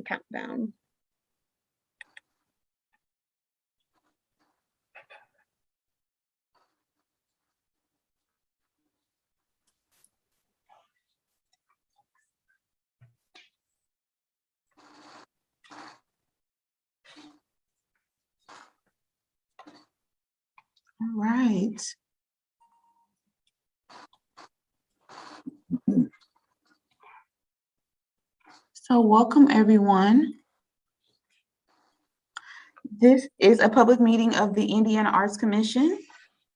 countdown. All right. So welcome everyone. This is a public meeting of the Indiana Arts Commission.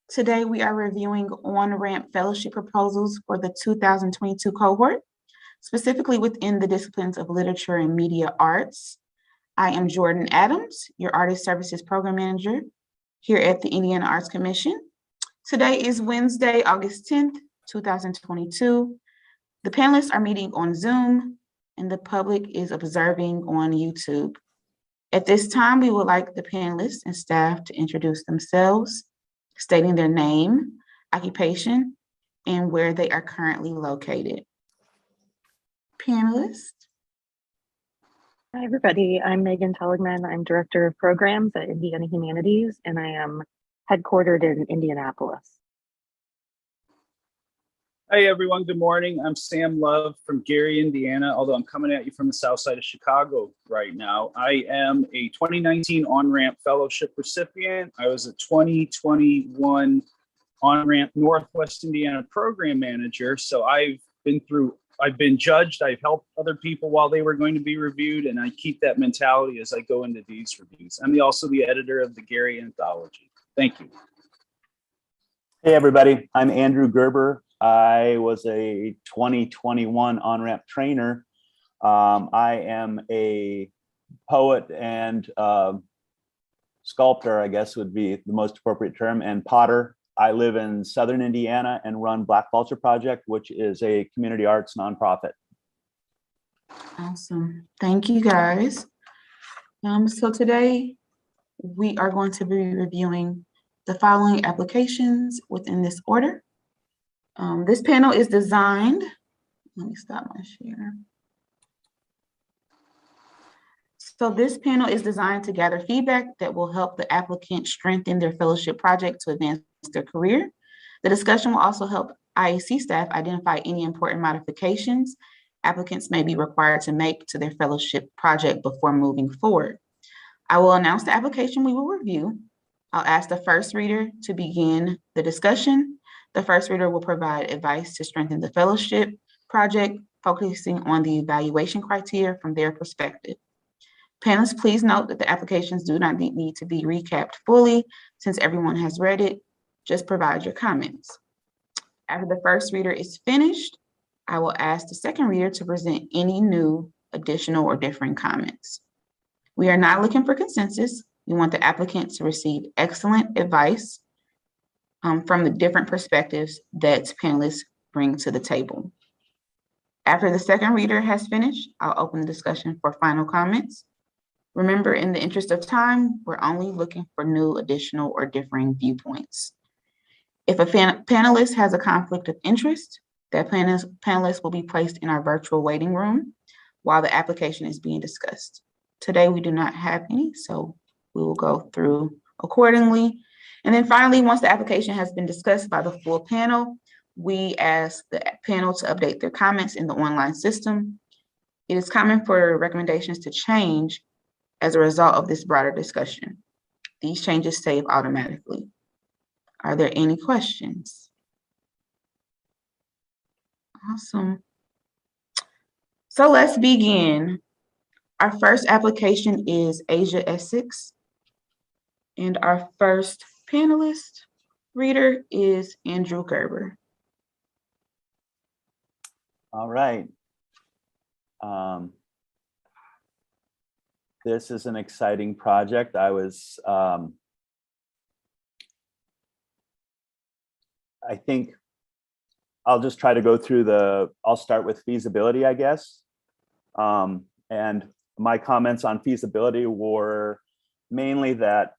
Today we are reviewing on-ramp fellowship proposals for the 2022 cohort, specifically within the disciplines of literature and media arts. I am Jordan Adams, your Artist Services Program Manager here at the Indiana Arts Commission. Today is Wednesday, August 10th, 2022. The panelists are meeting on Zoom and the public is observing on YouTube. At this time, we would like the panelists and staff to introduce themselves, stating their name, occupation, and where they are currently located. Panelists. Hi, everybody. I'm Megan Telligman. I'm Director of Programs at Indiana Humanities, and I am headquartered in Indianapolis. Hey, everyone. Good morning. I'm Sam Love from Gary, Indiana, although I'm coming at you from the south side of Chicago right now. I am a 2019 On-Ramp Fellowship recipient. I was a 2021 On-Ramp Northwest Indiana Program Manager, so I've been judged, I've helped other people while they were going to be reviewed, and I keep that mentality as I go into these reviews. I'm also the editor of the Gary Anthology. Thank you. Hey, everybody. I'm Andrew Gerber. I was a 2021 on-ramp trainer. I am a poet and sculptor, I guess would be the most appropriate term, and potter. I live in Southern Indiana and run Black Vulture Project, which is a community arts nonprofit. Awesome. Thank you, guys. So today we are going to be reviewing the following applications within this order. This panel is designed, let me stop my share. So this panel is designed to gather feedback that will help the applicant strengthen their fellowship project to advance their career. The discussion will also help IAC staff identify any important modifications applicants may be required to make to their fellowship project before moving forward. I will announce the application we will review. I'll ask the first reader to begin the discussion. The first reader will provide advice to strengthen the fellowship project, focusing on the evaluation criteria from their perspective. Panelists, please note that the applications do not need to be recapped fully since everyone has read it. Just provide your comments. After the first reader is finished, I will ask the second reader to present any new, additional, or differing comments. We are not looking for consensus. We want the applicant to receive excellent advice from the different perspectives that panelists bring to the table. After the second reader has finished, I'll open the discussion for final comments. Remember, in the interest of time, we're only looking for new, additional, or differing viewpoints. If a panelist has a conflict of interest, that panelist will be placed in our virtual waiting room while the application is being discussed. Today, we do not have any, so we will go through accordingly. And then finally, once the application has been discussed by the full panel, we ask the panel to update their comments in the online system. It is common for recommendations to change as a result of this broader discussion. These changes save automatically. Are there any questions? Awesome. So let's begin. Our first application is Asia Essex. And our first panelist reader is Andrew Gerber. All right. This is an exciting project. I think I'll just try to go through I'll start with feasibility, I guess. And my comments on feasibility were mainly that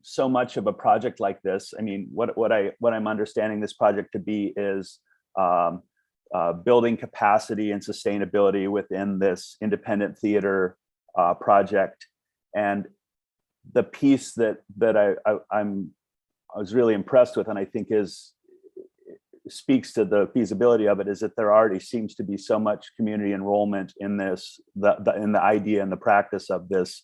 so much of a project like this, I mean, what I'm understanding this project to be is building capacity and sustainability within this independent theater project. And the piece that I was really impressed with, and I think speaks to the feasibility of it, is that there already seems to be so much community enrollment in this, in the idea and the practice of this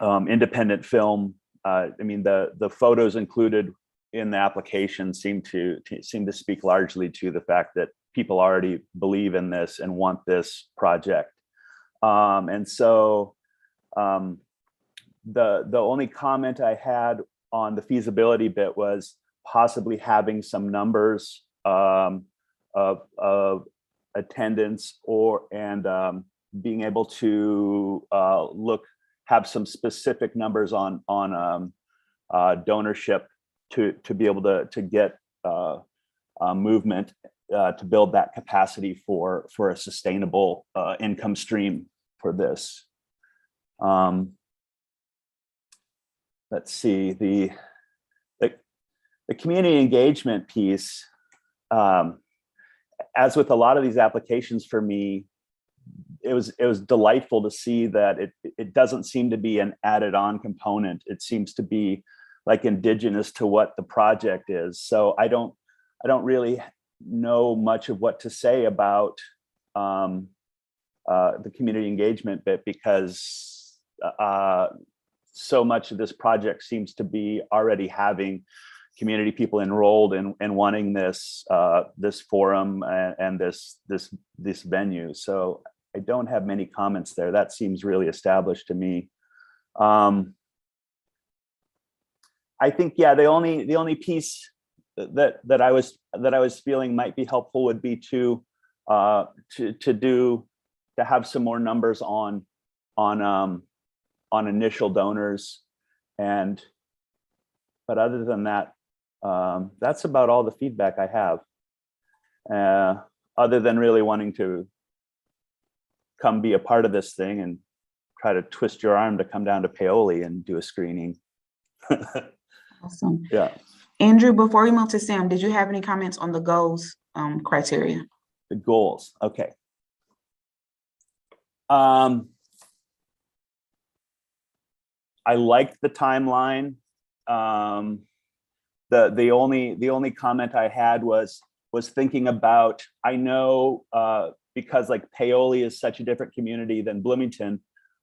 independent film. I mean, the photos included in the application seem to speak largely to the fact that people already believe in this and want this project. And so the only comment I had on the feasibility bit was possibly having some numbers of attendance and being able to have some specific numbers on donorship to be able to get movement to build that capacity for a sustainable income stream for this. Let's see, the community engagement piece, as with a lot of these applications for me, it was delightful to see that it doesn't seem to be an added on component. It seems to be like indigenous to what the project is. So I don't really know much of what to say about the community engagement bit, because so much of this project seems to be already having community people enrolled and wanting this this forum and this venue. So I don't have many comments there. That seems really established to me. I think, yeah, the only piece that I was feeling might be helpful would be to have some more numbers on initial donors, but other than that, that's about all the feedback I have. Other than really wanting to come be a part of this thing and try to twist your arm to come down to Paoli and do a screening. Awesome. Yeah. Andrew, before we move to Sam, did you have any comments on the goals criteria? The goals, okay. I liked the timeline. The only comment I had was thinking about, I know because like Paoli is such a different community than Bloomington,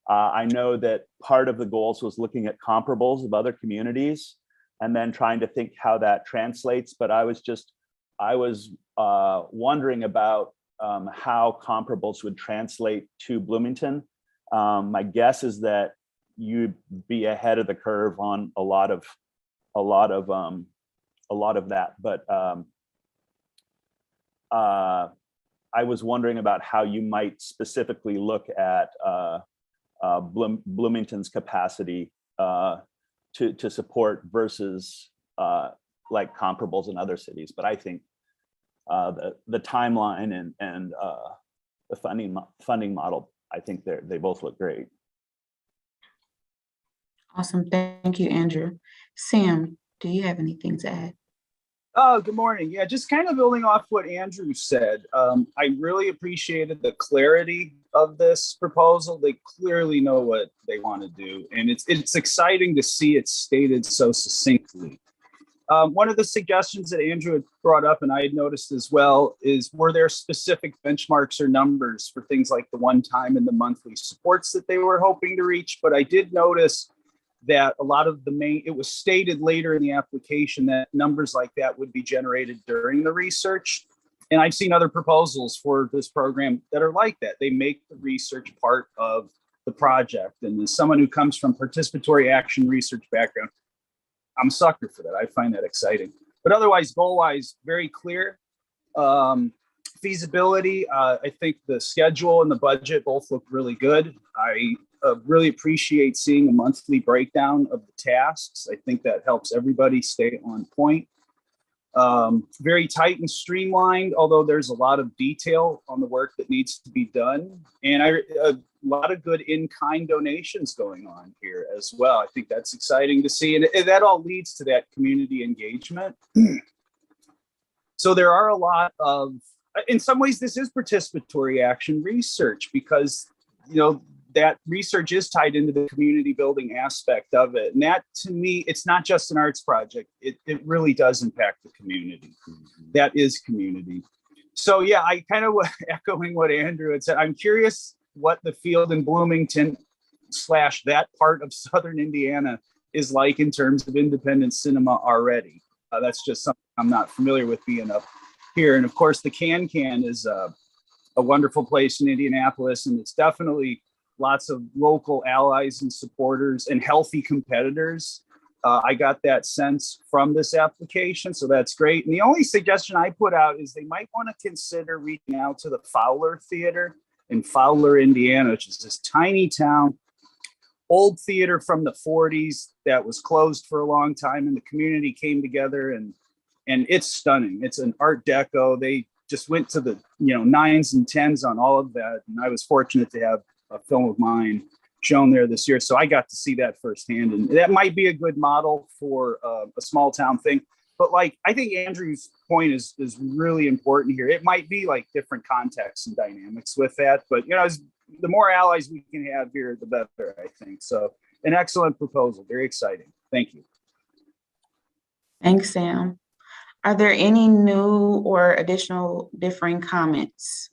I know that part of the goals was looking at comparables of other communities and then trying to think how that translates. But I was wondering about how comparables would translate to Bloomington. My guess is that you'd be ahead of the curve on a lot of that, but I was wondering about how you might specifically look at Bloomington's capacity to support versus like comparables in other cities. But I think the timeline and the funding model, I think they both look great. Awesome. Thank you, Andrew. Sam, do you have anything to add? Oh, good morning. Yeah, just kind of building off what Andrew said. I really appreciated the clarity of this proposal. They clearly know what they want to do, and it's exciting to see it stated so succinctly. One of the suggestions that Andrew had brought up, and I had noticed as well, is were there specific benchmarks or numbers for things like the one-time and the monthly supports that they were hoping to reach? But I did notice that a lot of it was stated later in the application that numbers like that would be generated during the research. And I've seen other proposals for this program that are like that. They make the research part of the project. And as someone who comes from participatory action research background, I'm a sucker for that. I find that exciting. But otherwise, goal-wise, very clear. Feasibility, I think the schedule and the budget both look really good. I really appreciate seeing a monthly breakdown of the tasks. I think that helps everybody stay on point. Very tight and streamlined, although there's a lot of detail on the work that needs to be done. And a lot of good in-kind donations going on here as well. I think that's exciting to see. And that all leads to that community engagement. So there are a lot of, in some ways, this is participatory action research because, that research is tied into the community building aspect of it. And that, to me, it's not just an arts project. It really does impact the community. That is community. So yeah, I kind of echoing what Andrew had said. I'm curious what the field in Bloomington / that part of Southern Indiana is like in terms of independent cinema already. That's just something I'm not familiar with being up here. And of course, the Can is a wonderful place in Indianapolis, and it's definitely lots of local allies and supporters and healthy competitors. I got that sense from this application, so that's great. And the only suggestion I put out is they might want to consider reaching out to the Fowler Theater in Fowler, Indiana, which is this tiny town, old theater from the 40s that was closed for a long time, and the community came together, and it's stunning. It's an Art Deco. They just went to the 9s and 10s on all of that, and I was fortunate to have a film of mine shown there this year, so I got to see that firsthand, and that might be a good model for a small town thing. But like, I think Andrew's point is really important here. It might be like different contexts and dynamics with that, but the more allies we can have here, the better, I think. So an excellent proposal, very exciting. Thank you. Thanks, Sam. Are there any new or additional differing comments?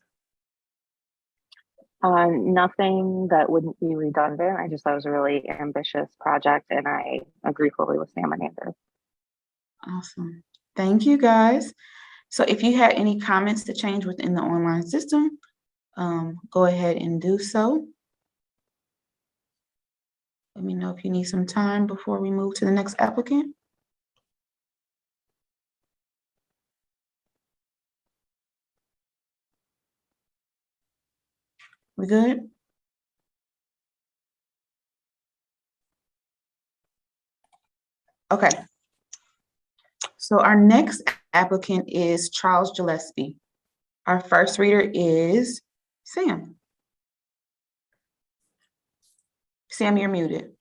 Nothing that wouldn't be redundant. I just thought it was a really ambitious project, and I agree fully with Sam and Andrew. Awesome. Thank you, guys. So if you had any comments to change within the online system, go ahead and do so. Let me know if you need some time before we move to the next applicant. We good? Okay. So our next applicant is Charles Gillespie. Our first reader is Sam. Sam, you're muted.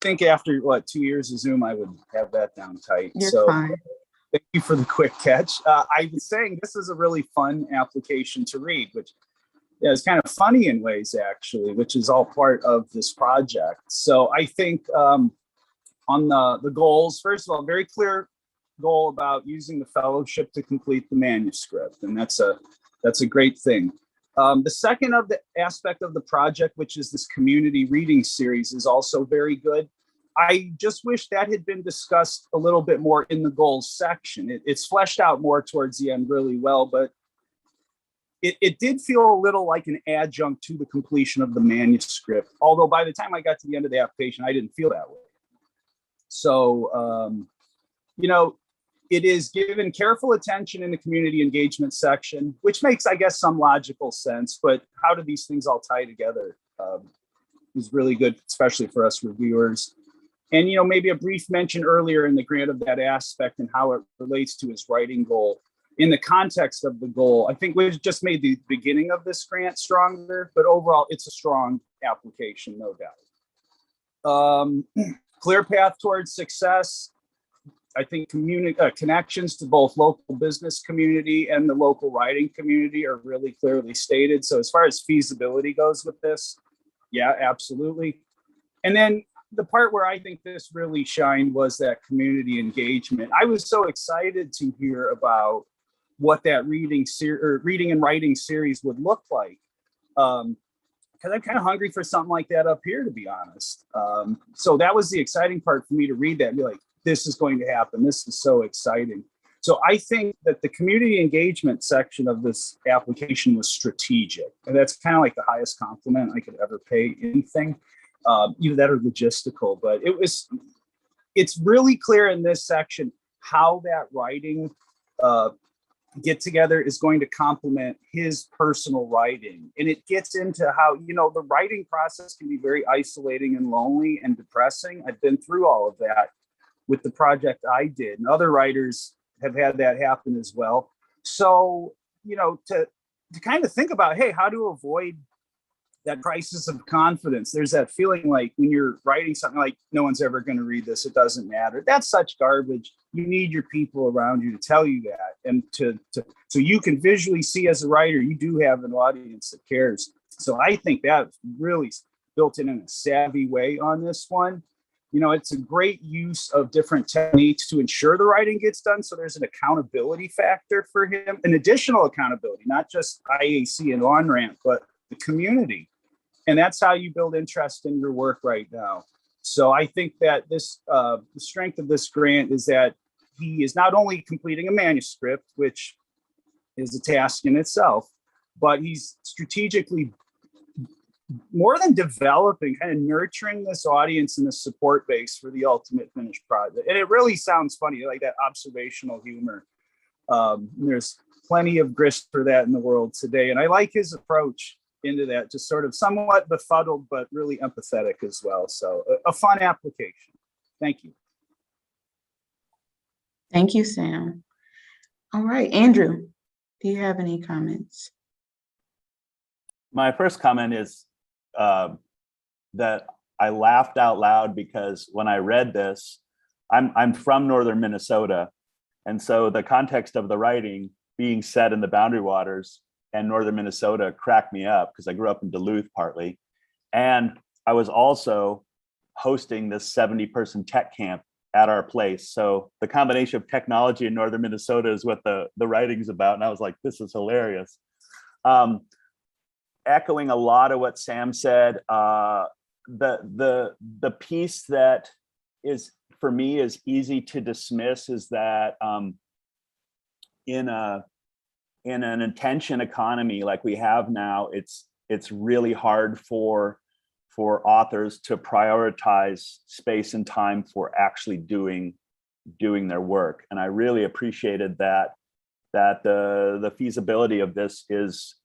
I think after 2 years of Zoom, I would have that down tight. You're fine. Thank you for the quick catch. I was saying this is a really fun application to read, which is kind of funny in ways, actually, which is all part of this project. So I think on the goals, first of all, very clear goal about using the fellowship to complete the manuscript, and that's a great thing. The second of the aspect of the project, which is this community reading series, is also very good. I just wish that had been discussed a little bit more in the goals section. It's fleshed out more towards the end really well, but it did feel a little like an adjunct to the completion of the manuscript. Although by the time I got to the end of the application, I didn't feel that way. So, it is given careful attention in the community engagement section, which makes, I guess, some logical sense. But how do these things all tie together is really good, especially for us reviewers. And, maybe a brief mention earlier in the grant of that aspect and how it relates to his writing goal. In the context of the goal, I think we've just made the beginning of this grant stronger, but overall, it's a strong application, no doubt. Clear path towards success. I think connections to both local business community and the local writing community are really clearly stated. So as far as feasibility goes with this, yeah, absolutely. And then the part where I think this really shined was that community engagement. I was so excited to hear about what that reading and writing series would look like. Because I'm kind of hungry for something like that up here, to be honest. So that was the exciting part for me to read that and be like, this is going to happen. This is so exciting. So I think that the community engagement section of this application was strategic. And that's kind of like the highest compliment I could ever pay anything, either that or logistical. But it's really clear in this section how that writing get together is going to complement his personal writing. And it gets into how, the writing process can be very isolating and lonely and depressing. I've been through all of that with the project I did, and other writers have had that happen as well. So, to kind of think about, hey, how to avoid that crisis of confidence. There's that feeling like when you're writing something like, no one's ever going to read this, it doesn't matter. That's such garbage. You need your people around you to tell you that, and so you can visually see as a writer, you do have an audience that cares. So I think that's really built in a savvy way on this one. You know, it's a great use of different techniques to ensure the writing gets done. So there's an accountability factor for him, an additional accountability, not just IAC and on-ramp, but the community. And that's how you build interest in your work right now. So I think that this, the strength of this grant is that he is not only completing a manuscript, which is a task in itself, but he's strategically, more than developing, kind of nurturing this audience and the support base for the ultimate finished project. And it really sounds funny, like that observational humor. There's plenty of grist for that in the world today. And I like his approach into that, just sort of somewhat befuddled, but really empathetic as well. So a fun application. Thank you. Thank you, Sam. All right, Andrew, do you have any comments? My first comment is that I laughed out loud because when I read this, I'm from northern Minnesota. And so the context of the writing being set in the Boundary Waters and northern Minnesota cracked me up because I grew up in Duluth partly. And I was also hosting this 70-person tech camp at our place. So the combination of technology in northern Minnesota is what the writing's about. And I was like, this is hilarious. Echoing a lot of what Sam said, the piece that is, for me, is easy to dismiss is that in an attention economy like we have now, it's really hard for authors to prioritize space and time for actually doing their work. And I really appreciated that the feasibility of this is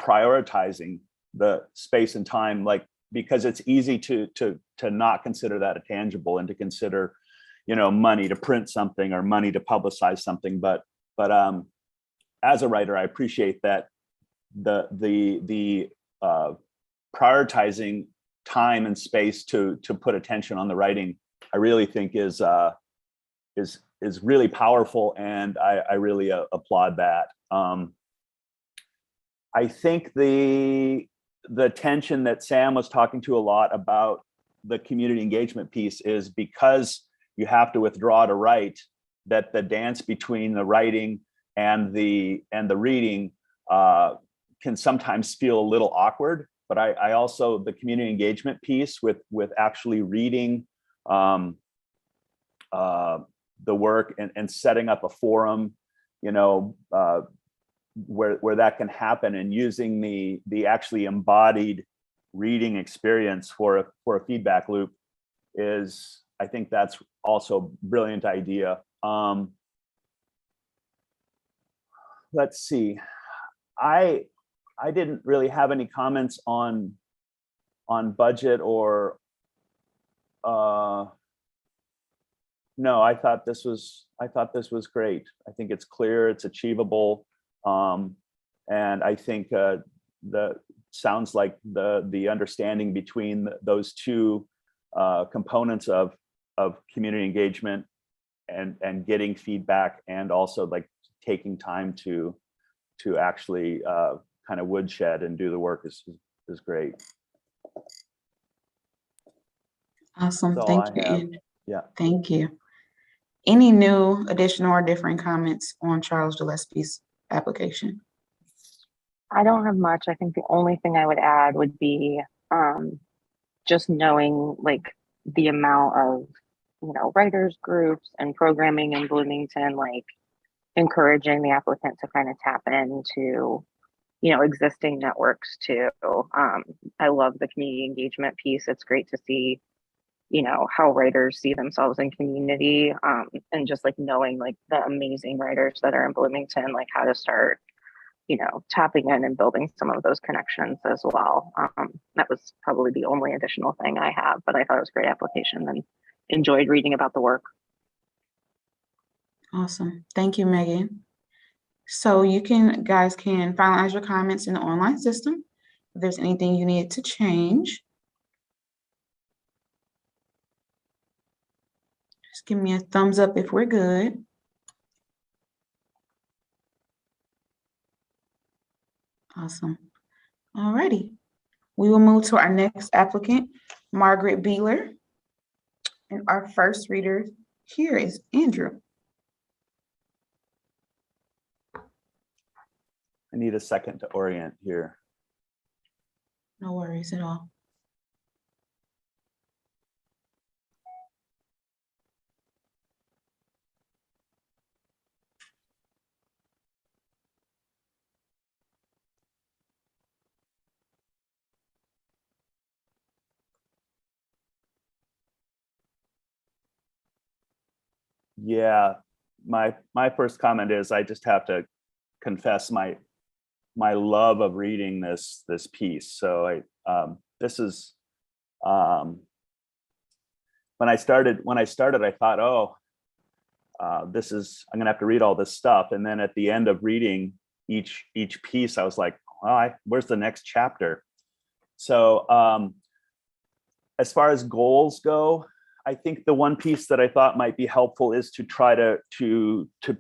prioritizing the space and time, like, because it's easy to not consider that a tangible and to consider, you know, money to print something or money to publicize something. But as a writer, I appreciate that the prioritizing time and space to put attention on the writing, I really think is really powerful, and I really applaud that. I think the tension that Sam was talking to a lot about the community engagement piece is because you have to withdraw to write, that the dance between the writing and the reading can sometimes feel a little awkward. But I also, the community engagement piece with actually reading the work and setting up a forum, you know, where that can happen, and using the actually embodied reading experience for a feedback loop is, I think that's also a brilliant idea. Let's see, I didn't really have any comments on budget or no, I thought this was great. I think it's clear, it's achievable. And I think sounds like the understanding between those two components of community engagement and getting feedback, and also like taking time to actually kind of woodshed and do the work is great. Awesome, That's all thank I you, have. Andrew. Yeah. Thank you. Any new, additional, or different comments on Charles Gillespie's application? I don't have much. I think the only thing I would add would be just knowing like the amount of, you know, writers groups and programming in Bloomington, like encouraging the applicant to kind of tap into, you know, existing networks too. I love the community engagement piece. It's great to see, you know, how writers see themselves in community, and just like knowing like the amazing writers that are in Bloomington, like how to start, you know, tapping in and building some of those connections as well. That was probably the only additional thing I have, but I thought it was a great application and enjoyed reading about the work. Awesome, thank you, Megan. So you guys can finalize your comments in the online system. if there's anything you need to change. Just give me a thumbs up if we're good. Awesome. All righty. We will move to our next applicant, Margaret Beeler. And our first reader here is Andrew. I need a second to orient here. No worries at all. Yeah, my first comment is I just have to confess my love of reading this piece. So this is when I started I thought, oh, I'm gonna have to read all this stuff, and then at the end of reading each piece, I was like, well, where's the next chapter? So as far as goals go, I think the one piece that I thought might be helpful is to try to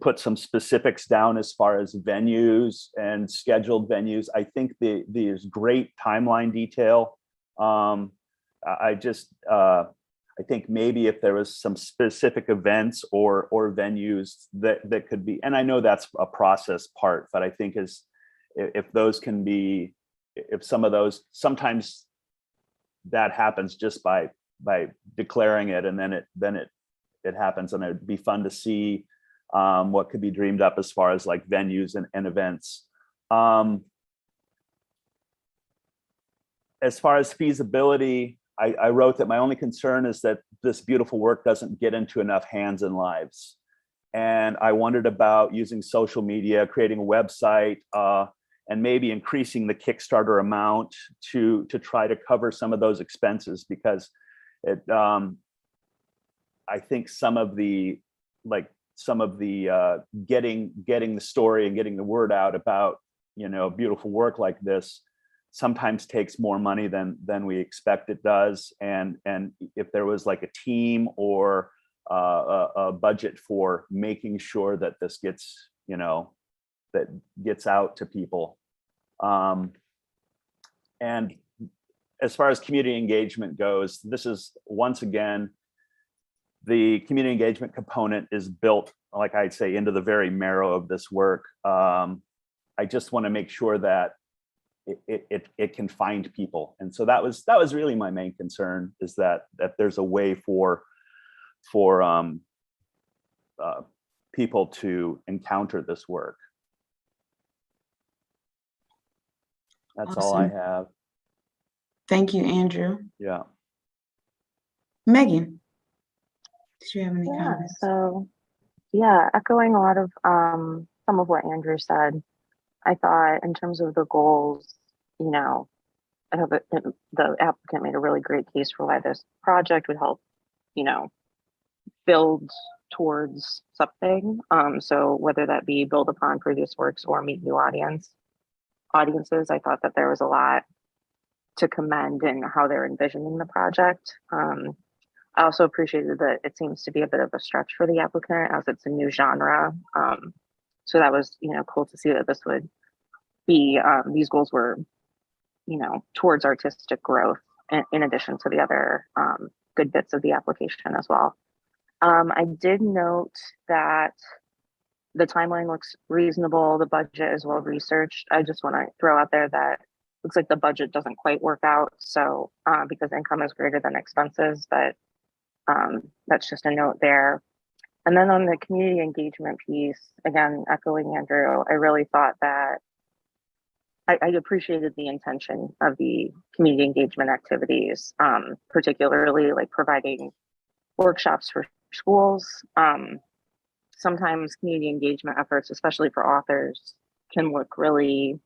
put some specifics down as far as venues and scheduled venues. I think there's great timeline detail. I think maybe if there was some specific events or venues that could be, and I know that's a process part, but I think if those can be, if some of those, sometimes that happens just by declaring it, and then it happens, and it'd be fun to see what could be dreamed up as far as like venues and events. As far as feasibility, I wrote that my only concern is that this beautiful work doesn't get into enough hands and lives. And I wondered about using social media, creating a website, and maybe increasing the Kickstarter amount to try to cover some of those expenses, because I think some of the getting the story and getting the word out about, beautiful work like this sometimes takes more money than we expect it does. And if there was like a team or a budget for making sure that this gets, that gets out to people. And as far as community engagement goes, this is, once again, the community engagement component is built, like I'd say, into the very marrow of this work. I just want to make sure that it can find people. And so that was really my main concern, is that there's a way for people to encounter this work. That's all I have. Thank you, Andrew. Yeah. Megan, did you have any comments? So echoing a lot of some of what Andrew said. I thought in terms of the goals, I hope the applicant made a really great case for why this project would help, build towards something. So whether that be build upon previous works or meet new audiences, I thought that there was a lot to commend in how they're envisioning the project. I also appreciated that it seems to be a bit of a stretch for the applicant, as it's a new genre. So that was, cool to see that this would be, these goals were, towards artistic growth, in addition to the other good bits of the application as well. I did note that the timeline looks reasonable. The budget is well researched. I just want to throw out there that looks like the budget doesn't quite work out. So because income is greater than expenses, but that's just a note there. And then on the community engagement piece, again, echoing Andrew, I really thought that I appreciated the intention of the community engagement activities, particularly like providing workshops for schools. Sometimes community engagement efforts, especially for authors, can look really,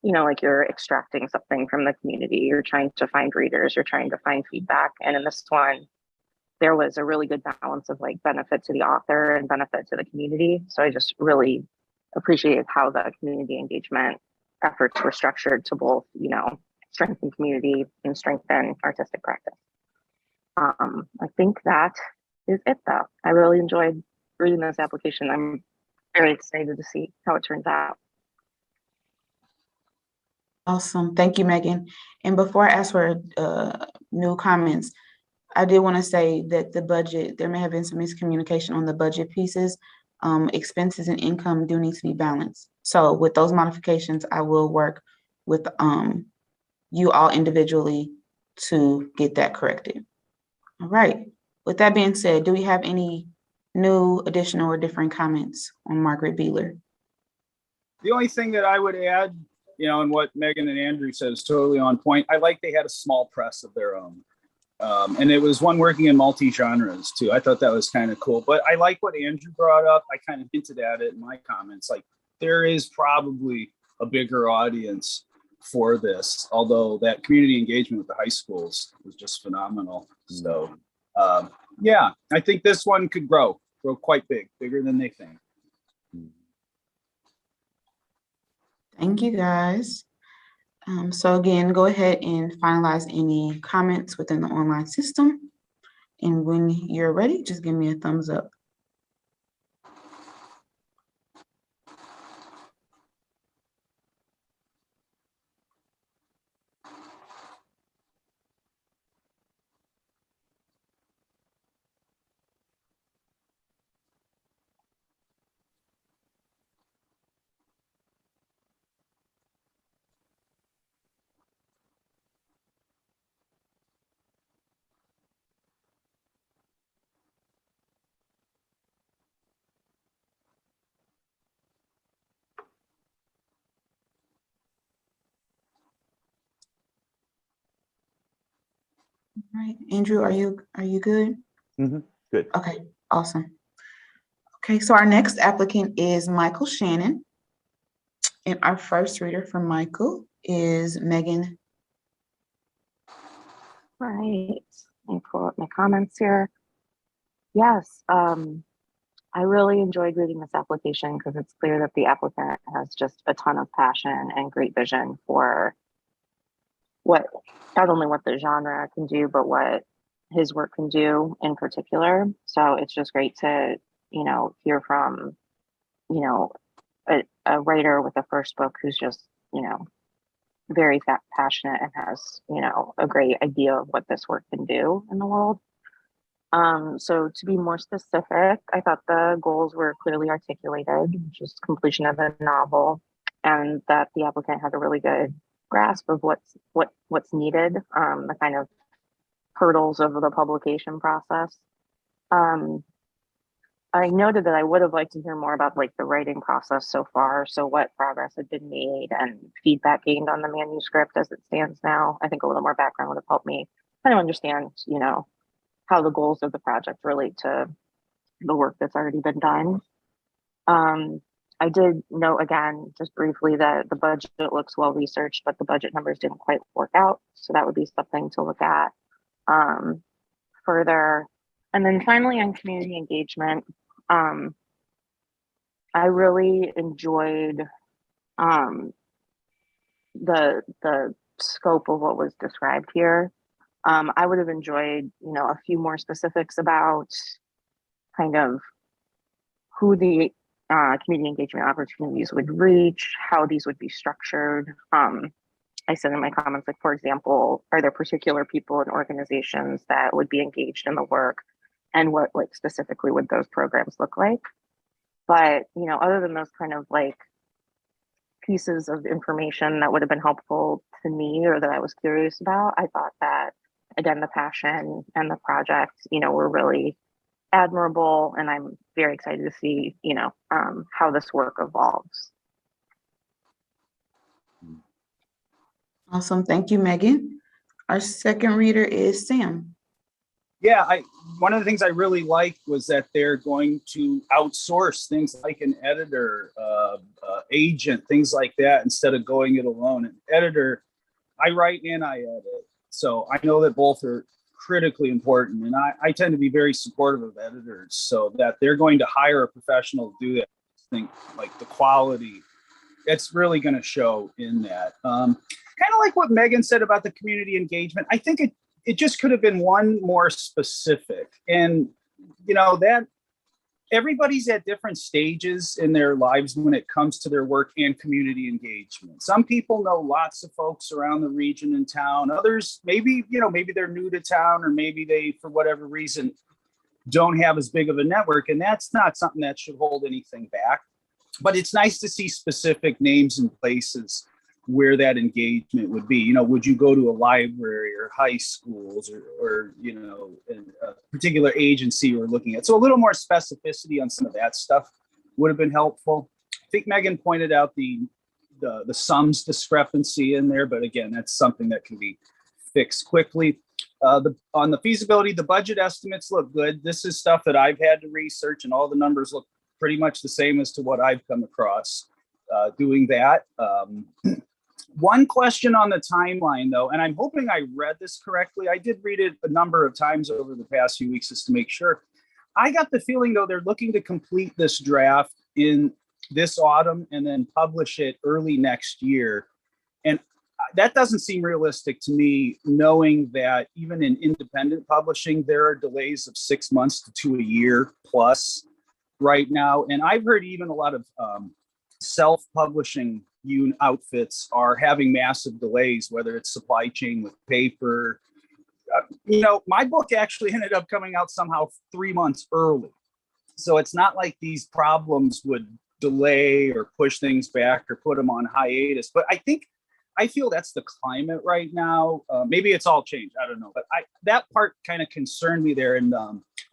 like you're extracting something from the community. You're trying to find readers, you're trying to find feedback. And in this one, there was a really good balance of like benefit to the author and benefit to the community. So I just really appreciated how the community engagement efforts were structured to both, strengthen community and strengthen artistic practice. I think that is it, though. I really enjoyed reading this application. I'm very excited to see how it turns out. Awesome. Thank you, Megan. And before I ask for new comments, I did want to say that the budget, there may have been some miscommunication on the budget pieces. Expenses and income do need to be balanced. So with those modifications, I will work with you all individually to get that corrected. All right. With that being said, do we have any new, additional, or different comments on Margaret Beeler? The only thing that I would add, and what Megan and Andrew said is totally on point. I like they had a small press of their own. And it was one working in multi-genres too. I thought that was kind of cool. But I like what Andrew brought up. I kind of hinted at it in my comments. Like, there is probably a bigger audience for this, although that community engagement with the high schools was just phenomenal. So yeah, I think this one could grow quite bigger than they think. Thank you, guys. So again, go ahead and finalize any comments within the online system. And when you're ready, just give me a thumbs up. All right, Andrew, are you good? Mm-hmm. Good. Okay, awesome. Okay, so our next applicant is Michael Shannon. And our first reader for Michael is Megan. Right. Let me pull up my comments here. Yes, I really enjoyed reading this application because it's clear that the applicant has just a ton of passion and great vision for not only what the genre can do, but what his work can do in particular. So it's just great to, hear from, a writer with a first book who's just, very passionate and has, a great idea of what this work can do in the world. So to be more specific, I thought the goals were clearly articulated, which is completion of the novel, and that the applicant had a really good grasp of what's needed, the kind of hurdles of the publication process. I noted that I would have liked to hear more about the writing process so far. So what progress had been made and feedback gained on the manuscript as it stands now. I think a little more background would have helped me kind of understand, how the goals of the project relate to the work that's already been done. I did note again, just briefly, that the budget looks well researched, but the budget numbers didn't quite work out. So that would be something to look at further. And then finally, on community engagement, I really enjoyed the scope of what was described here. I would have enjoyed, a few more specifics about kind of who the community engagement opportunities would reach, how these would be structured. I said in my comments, for example, are there particular people and organizations that would be engaged in the work, and what specifically would those programs look like? But, other than those kind of pieces of information that would have been helpful to me or that I was curious about, I thought that, again, the passion and the project, were really admirable, and I'm very excited to see, how this work evolves. Awesome. Thank you, Megan. Our second reader is Sam. Yeah, one of the things I really liked was that they're going to outsource things like an editor, agent, things like that, instead of going it alone. An editor, I write and I edit. So I know that both are critically important. And I tend to be very supportive of editors, so that they're going to hire a professional to do that. I think the quality, it's really going to show in that. Kind of like what Megan said about the community engagement. I think it just could have been one more specific. And, you know, that everybody's at different stages in their lives when it comes to their work and community engagement. Some people know lots of folks around the region and town. Others, maybe, you know, maybe they're new to town, or maybe they, for whatever reason, don't have as big of a network. And that's not something that should hold anything back. But it's nice to see specific names and places where that engagement would be. You know, would you go to a library or high schools or you know, a particular agency we're looking at? So a little more specificity on some of that stuff would have been helpful. I think Megan pointed out the sums discrepancy in there, but again, that's something that can be fixed quickly. On the feasibility, the budget estimates look good. This is stuff that I've had to research, and all the numbers look pretty much the same as to what I've come across doing that. One question on the timeline, though, and I'm hoping I read this correctly. I did read it a number of times over the past few weeks just to make sure. I got the feeling, though, they're looking to complete this draft in this autumn and then publish it early next year. And that doesn't seem realistic to me, knowing that even in independent publishing, there are delays of 6 months to a year plus right now. And I've heard even a lot of self-publishing outfits are having massive delays, whether it's supply chain with paper. You know, my book actually ended up coming out somehow 3 months early. So it's not like these problems would delay or push things back or put them on hiatus. But I feel that's the climate right now. Maybe it's all changed. I don't know. But that part kind of concerned me there. And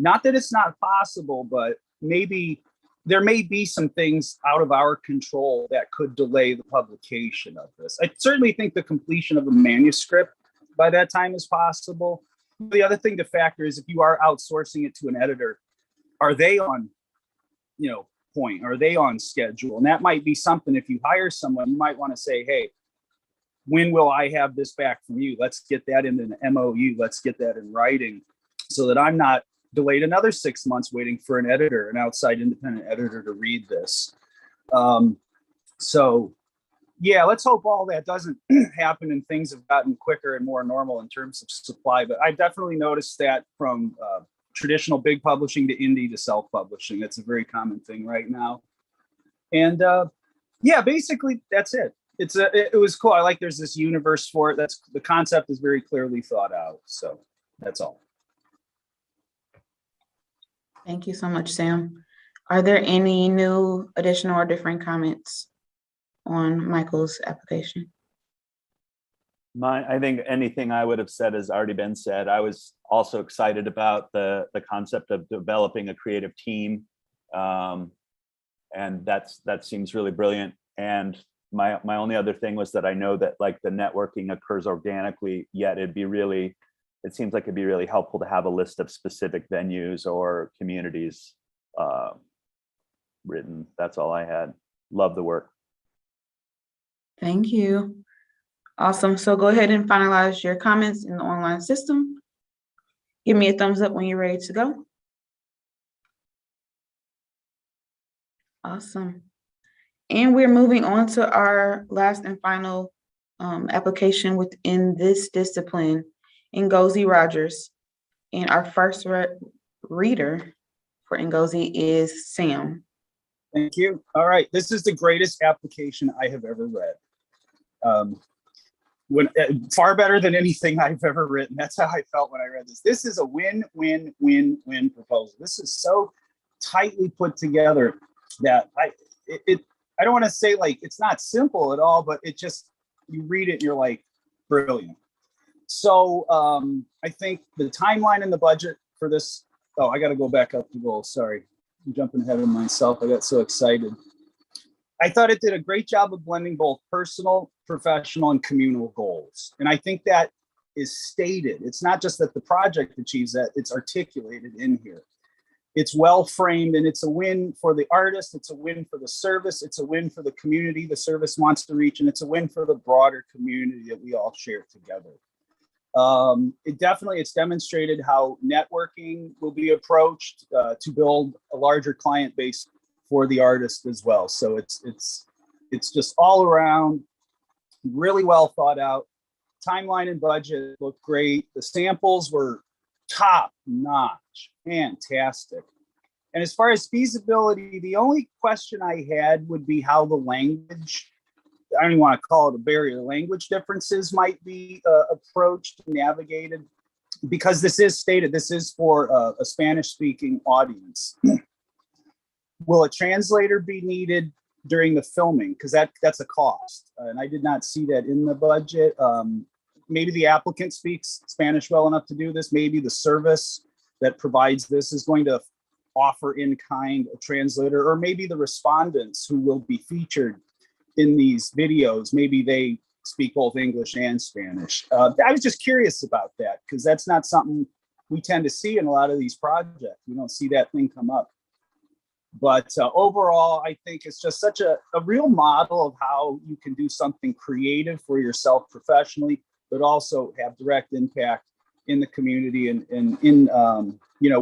not that it's not possible, but maybe there may be some things out of our control that could delay the publication of this. I certainly think the completion of a manuscript by that time is possible. The other thing to factor is if you are outsourcing it to an editor, are they on, you know, point? Are they on schedule? And that might be something, if you hire someone, you might want to say, hey, when will I have this back from you? Let's get that in an MOU. Let's get that in writing so that I'm not delayed another 6 months waiting for an editor, an outside independent editor, to read this. So yeah, let's hope all that doesn't happen and things have gotten quicker and more normal in terms of supply. But I've definitely noticed that from traditional big publishing to indie to self-publishing. That's a very common thing right now. And yeah, basically that's it. It was cool. I like there's this universe for it. The concept is very clearly thought out. So that's all. Thank you so much, Sam. Are there any new, additional, or different comments on Michael's application? I think anything I would have said has already been said. I was also excited about the concept of developing a creative team. And that seems really brilliant. And my only other thing was that I know that like the networking occurs organically, yet it seems like it'd be really helpful to have a list of specific venues or communities written. That's all I had. Love the work. Thank you. Awesome. So go ahead and finalize your comments in the online system. Give me a thumbs up when you're ready to go. Awesome. And we're moving on to our last and final application within this discipline, Ngozi Rogers. And our first reader for Ngozi is Sam. Thank you. All right. This is the greatest application I have ever read. Far better than anything I've ever written. That's how I felt when I read this. This is a win-win-win-win proposal. This is so tightly put together that I don't want to say like it's not simple at all, but it just, you read it and you're like, brilliant. So I think the timeline and the budget for this, oh, I got to go back up to goals. Sorry, I'm jumping ahead of myself. I got so excited. I thought it did a great job of blending both personal, professional, and communal goals. And I think that is stated. It's not just that the project achieves that, it's articulated in here. It's well framed, and it's a win for the artist. It's a win for the service. It's a win for the community the service wants to reach, and it's a win for the broader community that we all share together. It's demonstrated how networking will be approached to build a larger client base for the artist as well. So it's It's just all around really well thought out. Timeline and budget looked great. The samples were top notch, fantastic. And as far as feasibility, the only question I had would be how the language, I don't even want to call it a barrier, language differences might be approached, navigated, because this is stated, this is for a Spanish speaking audience. Will a translator be needed during the filming? Because that's a cost. And I did not see that in the budget. Maybe the applicant speaks Spanish well enough to do this. Maybe the service that provides this is going to offer in kind a translator, or maybe the respondents who will be featured in these videos, maybe they speak both English and Spanish. I was just curious about that, because that's not something we tend to see in a lot of these projects. We don't see that thing come up. But overall, I think it's just such a real model of how you can do something creative for yourself professionally, but also have direct impact in the community and in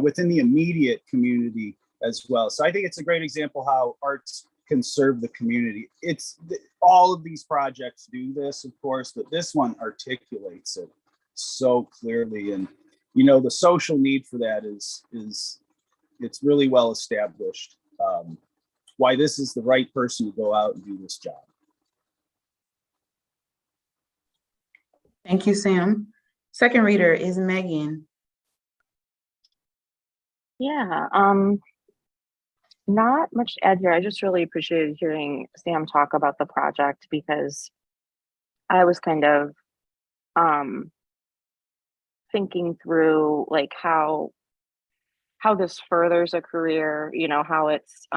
within the immediate community as well. So I think it's a great example how arts can serve the community. It's all of these projects do this, of course, but this one articulates it so clearly. And the social need for that is it's really well established. Why this is the right person to go out and do this job. Thank you, Sam. Second reader is Megan. Yeah, not much to add here. I just really appreciated hearing Sam talk about the project, because I was kind of thinking through like how this furthers a career, how it's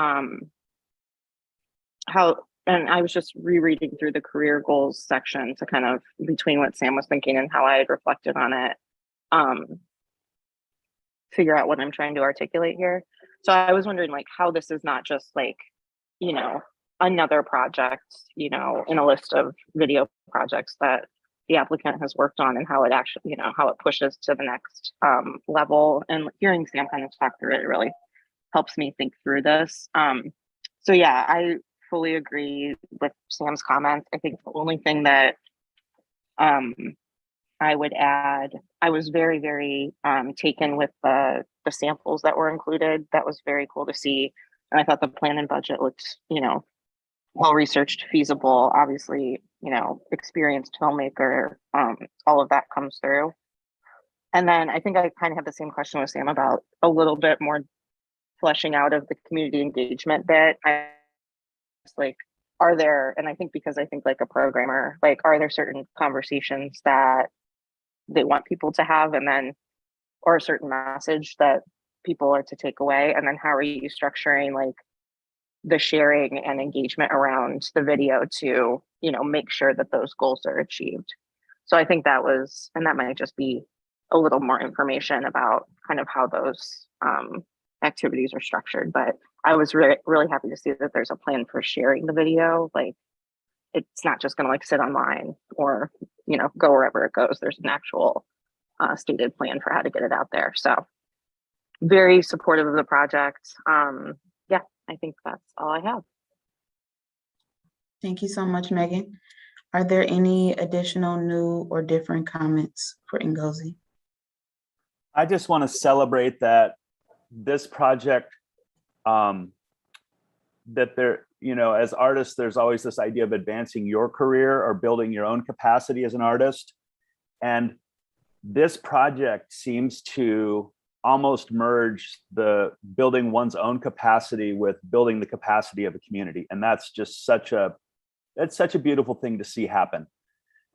and I was just rereading through the career goals section to kind of between what Sam was thinking and how I had reflected on it, figure out what I'm trying to articulate here. So I was wondering like how this is not just like, another project, in a list of video projects that the applicant has worked on, and how it actually, how it pushes to the next level. And hearing Sam kind of talk through it really helps me think through this. So yeah, I fully agree with Sam's comments. I think the only thing that I would add, I was very, very taken with the samples that were included. That was very cool to see. And I thought the plan and budget looked, well researched, feasible, obviously, experienced filmmaker, all of that comes through. And then I think I kind of have the same question with Sam about a little bit more fleshing out of the community engagement bit. I like, are there, and I think because I think like a programmer, like, are there certain conversations that they want people to have, and then, or a certain message that people are to take away? And then how are you structuring like the sharing and engagement around the video to, make sure that those goals are achieved? So I think that was, and that might just be a little more information about kind of how those activities are structured. But I was really, really happy to see that there's a plan for sharing the video. Like, it's not just going to like sit online or, go wherever it goes. There's an actual stated plan for how to get it out there. So very supportive of the project. Yeah, I think that's all I have. Thank you so much, Megan. Are there any additional new or different comments for Ngozi? I just want to celebrate that this project, that there, as artists, there's always this idea of advancing your career or building your own capacity as an artist. And this project seems to almost merge the building one's own capacity with building the capacity of a community. And that's just such a beautiful thing to see happen.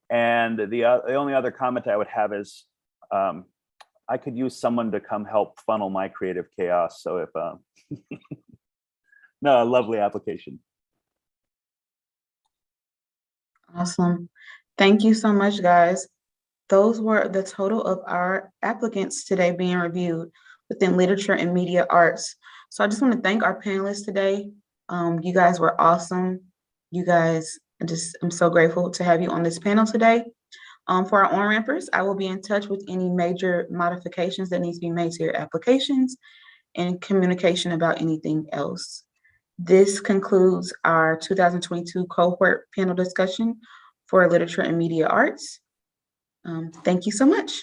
And the only other comment I would have is, I could use someone to come help funnel my creative chaos. So if, no, a lovely application. Awesome. Thank you so much, guys. Those were the total of our applicants today being reviewed within literature and media arts. So I just want to thank our panelists today. You guys were awesome. You guys, I'm so grateful to have you on this panel today. For our on-rampers, I will be in touch with any major modifications that need to be made to your applications and communication about anything else. This concludes our 2022 cohort panel discussion for literature and media arts. Thank you so much.